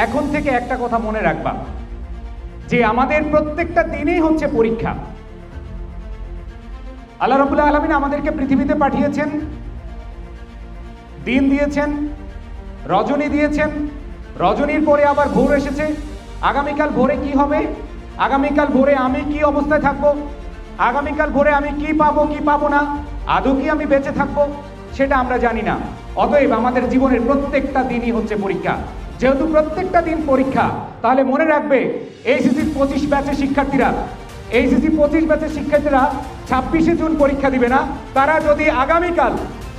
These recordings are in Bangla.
এখন থেকে একটা কথা মনে রাখবা যে আমাদের প্রত্যেকটা দিনই হচ্ছে পরীক্ষা। আল্লাহ রাব্বুল আলামিন আমাদেরকে পৃথিবীতে পাঠিয়েছেন, দিন দিয়েছেন, রজনী দিয়েছেন, রজনীর পরে আবার ভোর এসেছে। আগামীকাল ভোরে কি হবে, আগামীকাল ভোরে আমি কি অবস্থায় থাকবো, আগামীকাল ভোরে আমি কি পাবো কি পাবো না, আদৌ কি আমি বেঁচে থাকবো, সেটা আমরা জানি না। অতএব আমাদের জীবনের প্রত্যেকটা দিনই হচ্ছে পরীক্ষা। যেহেতু প্রত্যেকটা দিন পরীক্ষা, তাহলে মনে রাখবে এইচএসসি 25 ব্যাচের শিক্ষার্থীরা, এইচএসসি 25 ব্যাচের শিক্ষার্থীরা 26শে জুন পরীক্ষা দিবে না। তারা যদি আগামীকাল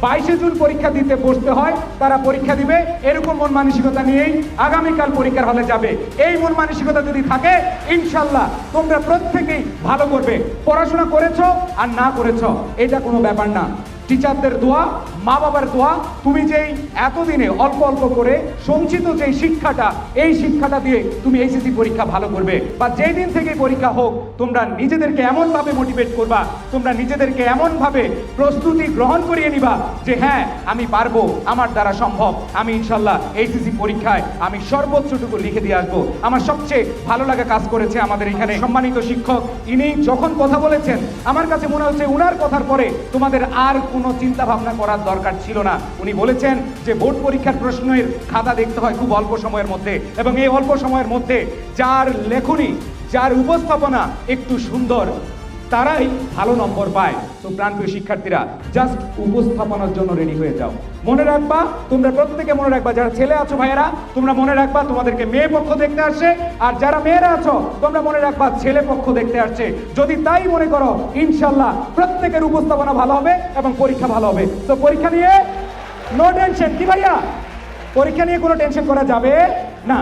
22শে জুন পরীক্ষা দিতে বসতে হয়, তারা পরীক্ষা দিবে এরকম মন মানসিকতা নিয়েই আগামীকাল পরীক্ষার হলে যাবে। এই মন মানসিকতা যদি থাকে, ইনশাল্লাহ তোমরা প্রত্যেকেই ভালো করবে। পড়াশোনা করেছো আর না করেছো এটা কোনো ব্যাপার না। টিচারদের দোয়া, মা বাবার দোয়া, তুমি যেই এতদিনে অল্প অল্প করে সঞ্চিত যেই শিক্ষাটা, এই শিক্ষাটা দিয়ে তুমি এইচএসসি পরীক্ষা ভালো করবে। বা যেই দিন থেকে পরীক্ষা হোক, তোমরা নিজেদেরকে এমনভাবে মোটিভেট করবা, তোমরা নিজেদেরকে এমনভাবে প্রস্তুতি গ্রহণ করিয়ে নিবা যে হ্যাঁ আমি পারবো, আমার দ্বারা সম্ভব, আমি ইনশাল্লাহ এইচএসসি পরীক্ষায় আমি সর্বোচ্চটুকু লিখে দিয়ে আসবো। আমার সবচেয়ে ভালো লাগা কাজ করেছে আমাদের এখানে সম্মানিত শিক্ষক, ইনি যখন কথা বলেছেন, আমার কাছে মনে হচ্ছে উনার কথার পরে তোমাদের আর কোনো চিন্তা ভাবনা করার দরকার ছিল না। উনি বলেছেন যে বোর্ড পরীক্ষার প্রশ্নের খাতা দেখতে হয় খুব অল্প সময়ের মধ্যে, এবং এই অল্প সময়ের মধ্যে যার লেখনী, যার উপস্থাপনা একটু সুন্দর, তারাই ভালো নম্বর পায়। তো প্রাণপ্রিয় শিক্ষার্থীরা, জাস্ট উপস্থাপনার জন্য রেডি হয়ে যাও। মনে রাখবা, তোমরা প্রত্যেকে মনে রাখবা, যারা ছেলে আছো ভাইয়েরা, তোমরা মনে রাখবা তোমাদেরকে মেয়ে পক্ষ দেখতে আসছে, আর যারা মেয়েরা আছো তোমরা মনে রাখবা ছেলে পক্ষ দেখতে আসছে। যদি তাই মনে করো, ইনশাল্লাহ প্রত্যেকের উপস্থাপনা ভালো হবে এবং পরীক্ষা ভালো হবে। তো পরীক্ষা নিয়ে নো টেনশন, কি ভাইয়া? পরীক্ষা নিয়ে কোনো টেনশন করা যাবে না।